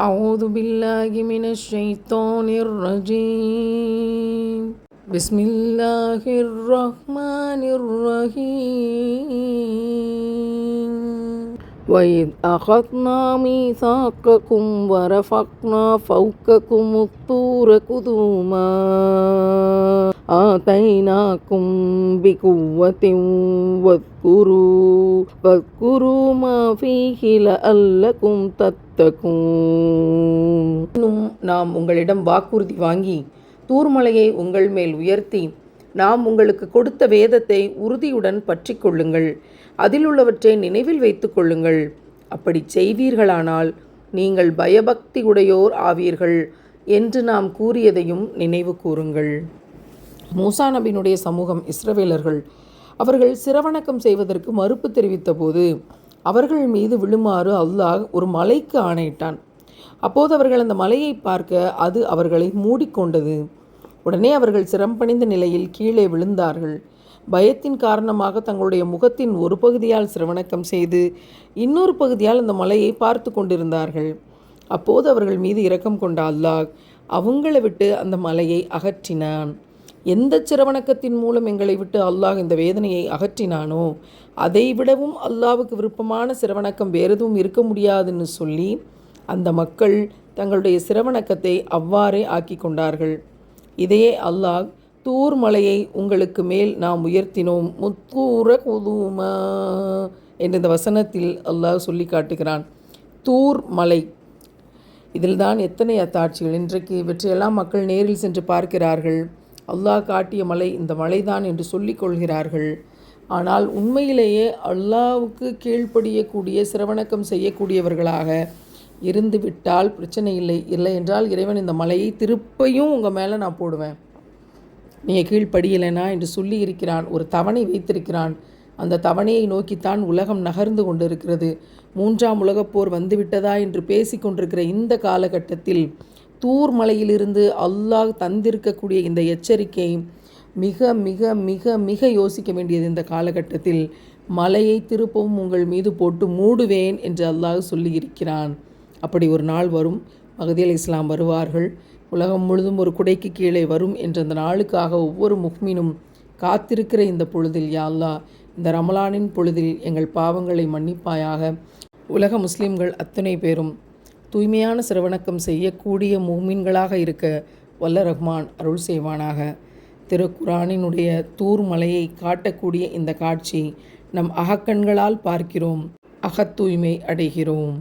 أعوذ بالله من الشيطان الرجيم بسم الله الرحمن الرحيم وإذ أخذنا ميثاقكم ورفعنا فوقكم الطور خذوا ما آتيناكم بقوة واذكروا ما فيه لعلكم تتقون. நாம் உங்களிடம் வாக்குறுதி வாங்கி தூர்மலையை உங்கள் மேல் உயர்த்தி நாம் உங்களுக்கு கொடுத்த வேதத்தை உறுதியுடன் பற்றி கொள்ளுங்கள், அதில் உள்ளவற்றை நினைவில் வைத்து கொள்ளுங்கள். அப்படி செய்வீர்களானால் நீங்கள் பயபக்தி உடையோர் ஆவீர்கள் என்று நாம் கூறியதையும் நினைவு கூறுங்கள். மூசா நபியினுடைய சமூகம் இஸ்ரவேலர்கள் அவர்கள் சிரவணக்கம் செய்வதற்கு மறுப்பு தெரிவித்த போது அவர்கள் மீது விழுமாறு அல்லாஹ் ஒரு மலைக்கு ஆணையிட்டான். அப்போது அவர்கள் அந்த மலையை பார்க்க அது அவர்களை மூடிக்கொண்டது. உடனே அவர்கள் சிரம்பணிந்த நிலையில் கீழே விழுந்தார்கள். பயத்தின் காரணமாக தங்களுடைய முகத்தின் ஒரு பகுதியால் சிரவணக்கம் செய்து இன்னொரு பகுதியால் அந்த மலையை பார்த்து கொண்டிருந்தார்கள். அப்போது அவர்கள் மீது இரக்கம் கொண்ட அல்லாஹ் அவங்களை விட்டு அந்த மலையை அகற்றினான். எந்த சிரவணக்கத்தின் மூலம் எங்களை விட்டு அல்லாஹ் இந்த வேதனையை அகற்றினானோ அதை விடவும் அல்லாஹ்வுக்கு விருப்பமான சிரவணக்கம் வேறெதுவும் இருக்க முடியாதுன்னு சொல்லி அந்த மக்கள் தங்களுடைய சிரவணக்கத்தை அவ்வாறே ஆக்கி கொண்டார்கள். இதையே அல்லாஹ் தூர் மலையை உங்களுக்கு மேல் நாம் உயர்த்தினோம் முத்தூர குதுமா என்ற இந்த வசனத்தில் அல்லாஹ் சொல்லி காட்டுகிறான். தூர் மலை, இதில் தான் எத்தனை அத்தாட்சிகள்! இன்றைக்கு இவற்றையெல்லாம் மக்கள் நேரில் சென்று பார்க்கிறார்கள். அல்லாஹ் காட்டிய மலை இந்த மலைதான் என்று சொல்லிக் கொள்கிறார்கள். ஆனால் உண்மையிலேயே அல்லாஹ்வுக்கு கீழ்ப்படியக்கூடிய சிரவணக்கம் செய்யக்கூடியவர்களாக இருந்து விட்டால் பிரச்சனை இல்லை. இல்லை என்றால் இறைவன் இந்த மலையை திருப்பையும் உங்கள் மேலே நான் போடுவேன், நீங்கள் கீழ்ப்படியலைனா என்று சொல்லி இருக்கிறான். ஒரு தவணை வைத்திருக்கிறான். அந்த தவணையை நோக்கித்தான் உலகம் நகர்ந்து கொண்டிருக்கிறது. 3ஆம் உலகப்போர் வந்துவிட்டதா என்று பேசி கொண்டிருக்கிற இந்த காலகட்டத்தில் தூர் மலையிலிருந்து அல்லாஹ் தந்திருக்கக்கூடிய இந்த எச்சரிக்கை மிக மிக மிக மிக யோசிக்க வேண்டியது. இந்த காலகட்டத்தில் மலையை திருப்பவும் உங்கள் மீது போட்டு மூடுவேன் என்று அல்லாஹ் சொல்லியிருக்கிறான். அப்படி ஒரு நாள் வரும், மஹ்தி அலைஹிஸ்ஸலாம் வருவார்கள், உலகம் முழுதும் ஒரு குடைக்கு கீழே வரும் என்ற அந்த நாளுக்காக ஒவ்வொரு முஃமினும் காத்திருக்கிற இந்த பொழுதில் யா அல்லாஹ் இந்த ரமலானின் பொழுதில் எங்கள் பாவங்களை மன்னிப்பாயாக. உலக முஸ்லீம்கள் அத்தனை பேரும் தூய்மையான சிரவணக்கம் செய்யக்கூடிய முஃமின்களாக இருக்க வல்ல ரஹ்மான் அருள் செய்வானாக. திருக்குரானினுடைய தூர் மலையை காட்டக்கூடிய இந்த காட்சி நம் அகக்கண்களால் பார்க்கிறோம், அகத்தூய்மை அடைகிறோம்.